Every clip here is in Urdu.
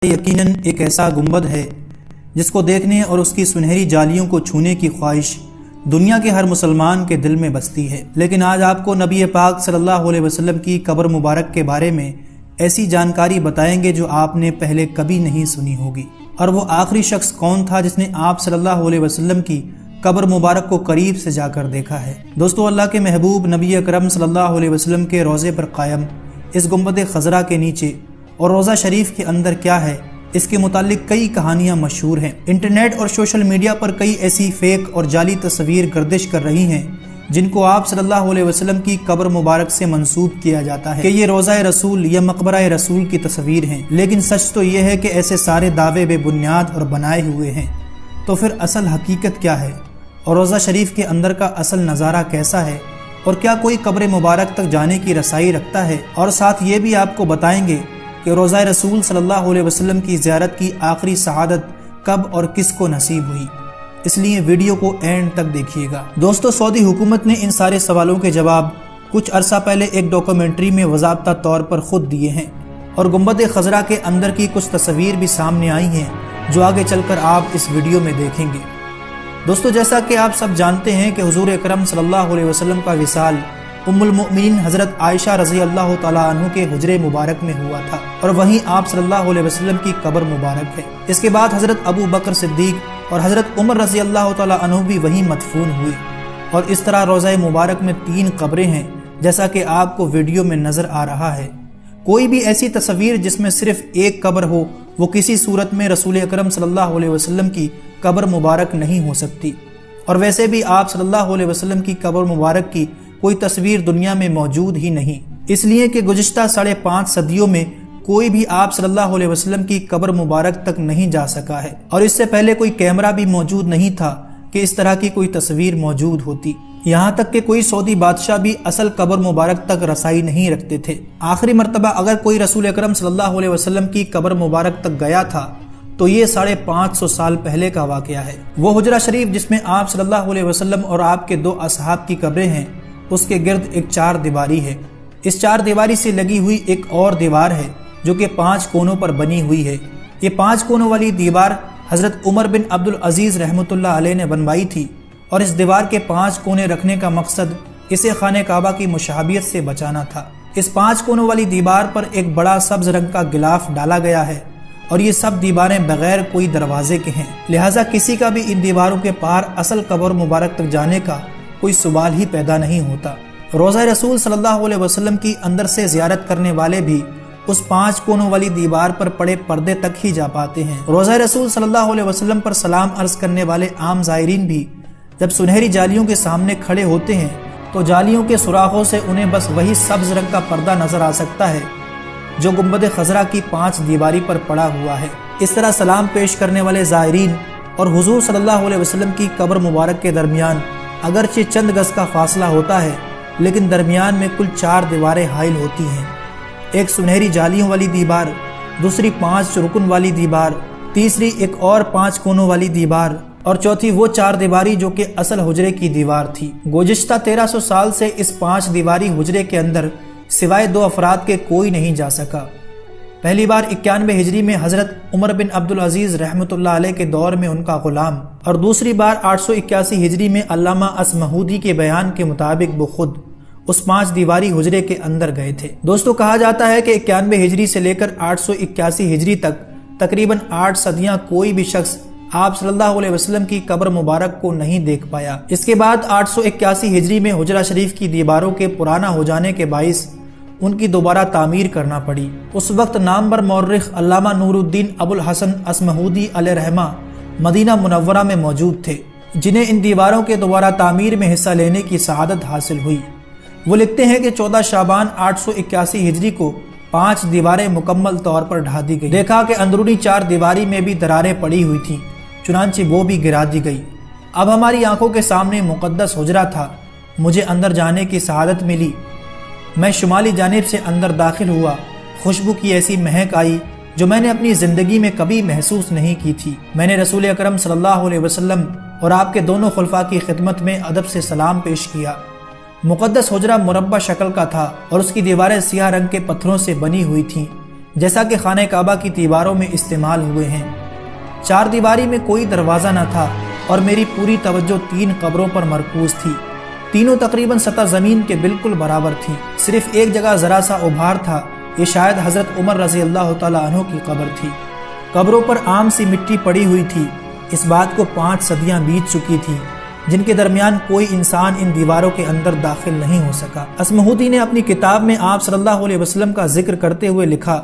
یقیناً ایک ایسا گنبد ہے جس کو دیکھنے اور اس کی سنہری جالیوں کو چھونے کی خواہش دنیا کے ہر مسلمان کے دل میں بستی ہے۔ لیکن آج آپ کو نبی پاک صلی اللہ علیہ وسلم کی قبر مبارک کے بارے میں ایسی جانکاری بتائیں گے جو آپ نے پہلے کبھی نہیں سنی ہوگی۔ اور وہ آخری شخص کون تھا جس نے آپ صلی اللہ علیہ وسلم کی قبر مبارک کو قریب سے جا کر دیکھا ہے؟ دوستو، اللہ کے محبوب نبی اکرم صلی اللہ علیہ وسلم کے روضے پر قائم اس گنبد خضرا کے نیچے اور روضہ شریف کے اندر کیا ہے، اس کے متعلق کئی کہانیاں مشہور ہیں۔ انٹرنیٹ اور سوشل میڈیا پر کئی ایسی فیک اور جعلی تصویر گردش کر رہی ہیں جن کو آپ صلی اللہ علیہ وسلم کی قبر مبارک سے منسوب کیا جاتا ہے کہ یہ روضہ رسول یا مقبرہ رسول کی تصویر ہیں۔ لیکن سچ تو یہ ہے کہ ایسے سارے دعوے بے بنیاد اور بنائے ہوئے ہیں۔ تو پھر اصل حقیقت کیا ہے اور روضہ شریف کے اندر کا اصل نظارہ کیسا ہے، اور کیا کوئی قبر مبارک تک جانے کی رسائی رکھتا ہے؟ اور ساتھ یہ بھی آپ کو بتائیں گے کہ روضہ رسول صلی اللہ علیہ وسلم کی زیارت کی آخری سعادت کب اور کس کو نصیب ہوئی، اس لیے ویڈیو کو اینڈ تک دیکھیے گا۔ دوستو، سعودی حکومت نے ان سارے سوالوں کے جواب کچھ عرصہ پہلے ایک ڈاکومنٹری میں باضابطہ طور پر خود دیے ہیں، اور گنبد خضرا کے اندر کی کچھ تصاویر بھی سامنے آئی ہیں جو آگے چل کر آپ اس ویڈیو میں دیکھیں گے۔ دوستو، جیسا کہ آپ سب جانتے ہیں کہ حضور اکرم صلی اللہ علیہ وسلم کا وصال ام المؤمنین حضرت عائشہ رضی اللہ تعالیٰ عنہ کے حجرے مبارک میں ہوا تھا، اور وہیں آپ صلی اللہ علیہ وسلم کی قبر مبارک ہے۔ اس کے بعد حضرت ابو بکر صدیق اور حضرت عمر رضی اللہ تعالیٰ عنہ بھی وہیں مدفون ہوئے، اور اس طرح روضہ مبارک میں 3 قبریں ہیں جیسا کہ آپ کو ویڈیو میں نظر آ رہا ہے۔ کوئی بھی ایسی تصویر جس میں صرف ایک قبر ہو وہ کسی صورت میں رسول اکرم صلی اللہ علیہ وسلم کی قبر مبارک نہیں ہو سکتی، اور ویسے بھی آپ صلی اللہ علیہ وسلم کی قبر مبارک کی کوئی تصویر دنیا میں موجود ہی نہیں، اس لیے کہ گزشتہ 5.5 صدیوں میں کوئی بھی آپ صلی اللہ علیہ وسلم کی قبر مبارک تک نہیں جا سکا ہے، اور اس سے پہلے کوئی کیمرہ بھی موجود نہیں تھا کہ اس طرح کی کوئی تصویر موجود ہوتی، یہاں تک کہ کوئی سعودی بادشاہ بھی اصل قبر مبارک تک رسائی نہیں رکھتے تھے۔ آخری مرتبہ اگر کوئی رسول اکرم صلی اللہ علیہ وسلم کی قبر مبارک تک گیا تھا تو یہ 550 سال پہلے کا واقعہ ہے۔ وہ حجرہ شریف جس میں آپ صلی اللہ علیہ وسلم اور آپ کے 2 اصحاب کی قبریں ہیں، اس کے گرد ایک 4 دیواری ہے۔ اس 4 دیواری سے لگی ہوئی ایک اور دیوار ہے جو کہ 5 کونوں پر بنی ہوئی ہے۔ یہ 5 کونوں والی دیوار حضرت عمر بن عبدالعزیز رحمۃ اللہ علیہ نے بنوائی تھی، اور اس دیوار کے 5 کونے رکھنے کا مقصد اسے خانہ کعبہ کی مشابہت سے بچانا تھا۔ اس 5 کونوں والی دیوار پر ایک بڑا سبز رنگ کا غلاف ڈالا گیا ہے، اور یہ سب دیواریں بغیر کوئی دروازے کے ہیں، لہٰذا کسی کا بھی ان دیواروں کے پار اصل قبر مبارک تک جانے کا کوئی سوال ہی پیدا نہیں ہوتا۔ روضہ رسول صلی اللہ علیہ وسلم کی اندر سے زیارت کرنے والے بھی اس 5 کونوں والی دیوار پر پڑے پردے تک ہی جا پاتے ہیں۔ روضہ رسول صلی اللہ علیہ وسلم پر سلام عرض کرنے والے عام زائرین بھی جب سنہری جالیوں کے سامنے کھڑے ہوتے ہیں تو جالیوں کے سوراخوں سے انہیں بس وہی سبز رنگ کا پردہ نظر آ سکتا ہے جو گنبد خضرا کی 5 دیواری پر پڑا ہوا ہے۔ اس طرح سلام پیش کرنے والے زائرین اور حضور صلی اللہ علیہ وسلم کی قبر مبارک کے درمیان اگرچہ چند گز کا فاصلہ ہوتا ہے، لیکن درمیان میں کل 4 دیواریں حائل ہوتی ہیں۔ ایک سنہری جالیوں والی دیوار، دوسری 5 رکن والی دیوار، تیسری ایک اور 5 کونوں والی دیوار، اور چوتھی وہ 4 دیواری جو کہ اصل حجرے کی دیوار تھی۔ گزشتہ 1300 سال سے اس 5 دیواری حجرے کے اندر سوائے 2 افراد کے کوئی نہیں جا سکا۔ پہلی بار 91 ہجری میں حضرت عمر بن عبدالعزیز رحمۃ اللہ علیہ کے دور میں ان کا غلام، اور دوسری بار 881 ہجری میں علامہ اصمہودی کے بیان کے مطابق وہ خود اس 5 دیواری حجرے کے اندر گئے تھے۔ دوستو، کہا جاتا ہے کہ 91 ہجری سے لے کر 881 ہجری تک تقریباً 8 صدیاں کوئی بھی شخص آپ صلی اللہ علیہ وسلم کی قبر مبارک کو نہیں دیکھ پایا۔ اس کے بعد 881 ہجری میں حجرہ شریف کی دیواروں کے پرانا ہو جانے کے باعث ان کی دوبارہ تعمیر کرنا پڑی۔ اس وقت نامور مورخ علامہ نور الدین ابو الحسن اصمہودی علیہ رحمہ مدینہ منورہ میں موجود تھے، جنہیں ان دیواروں کے دوبارہ تعمیر میں حصہ لینے کی سعادت حاصل ہوئی۔ وہ لکھتے ہیں کہ 14 شعبان 881 ہجری کو 5 دیواریں مکمل طور پر ڈھا دی گئی۔ دیکھا کہ اندرونی 4 دیواری میں بھی دراریں پڑی ہوئی تھیں، چنانچہ وہ بھی گرا دی گئی۔ اب ہماری آنکھوں کے سامنے مقدس حجرہ تھا۔ مجھے اندر جانے کی سعادت ملی۔ میں شمالی جانب سے اندر داخل ہوا۔ خوشبو کی ایسی مہک آئی جو میں نے اپنی زندگی میں کبھی محسوس نہیں کی تھی۔ میں نے رسول اکرم صلی اللہ علیہ وسلم اور آپ کے دونوں خلفاء کی خدمت میں ادب سے سلام پیش کیا۔ مقدس حجرہ مربع شکل کا تھا اور اس کی دیواریں سیاہ رنگ کے پتھروں سے بنی ہوئی تھیں۔ جیسا کہ خانہ کعبہ کی دیواروں میں استعمال ہوئے ہیں۔ چار دیواری میں کوئی دروازہ نہ تھا اور میری پوری توجہ 3 قبروں پر مرکوز تھی۔ تینوں تقریباً سطح زمین کے بالکل برابر تھی، صرف ایک جگہ ذرا سا ابھار تھا، یہ شاید حضرت عمر رضی اللہ تعالیٰ عنہ کی قبر تھی۔ قبروں پر عام سی مٹی پڑی ہوئی تھی، اس بات کو 5 صدیاں بیت چکی تھی جن کے درمیان کوئی انسان ان دیواروں کے اندر داخل نہیں ہو سکا۔ اصمہودی نے اپنی کتاب میں آپ صلی اللہ علیہ وسلم کا ذکر کرتے ہوئے لکھا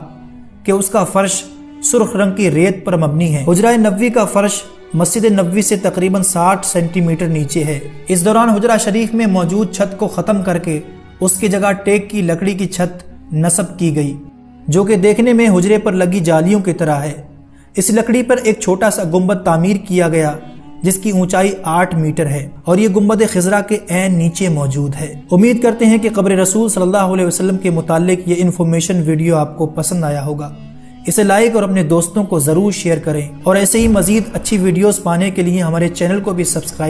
کہ اس کا فرش سرخ رنگ کی ریت پر مبنی ہے۔ حجرہ نبوی کا فرش مسجد نبوی سے تقریباً 60 سینٹی میٹر نیچے ہے۔ اس دوران حجرہ شریف میں موجود چھت کو ختم کر کے اس کی جگہ ٹیک کی لکڑی کی چھت نصب کی گئی، جو کہ دیکھنے میں حجرے پر لگی جالیوں کی طرح ہے۔ اس لکڑی پر ایک چھوٹا سا گنبد تعمیر کیا گیا جس کی اونچائی 8 میٹر ہے اور یہ گنبد خضرا کے عین نیچے موجود ہے۔ امید کرتے ہیں کہ قبر رسول صلی اللہ علیہ وسلم کے متعلق یہ انفارمیشن ویڈیو آپ کو پسند آیا ہوگا۔ اسے لائک اور اپنے دوستوں کو ضرور شیئر کریں اور ایسے ہی مزید اچھی ویڈیوز پانے کے لیے ہمارے چینل کو بھی سبسکرائب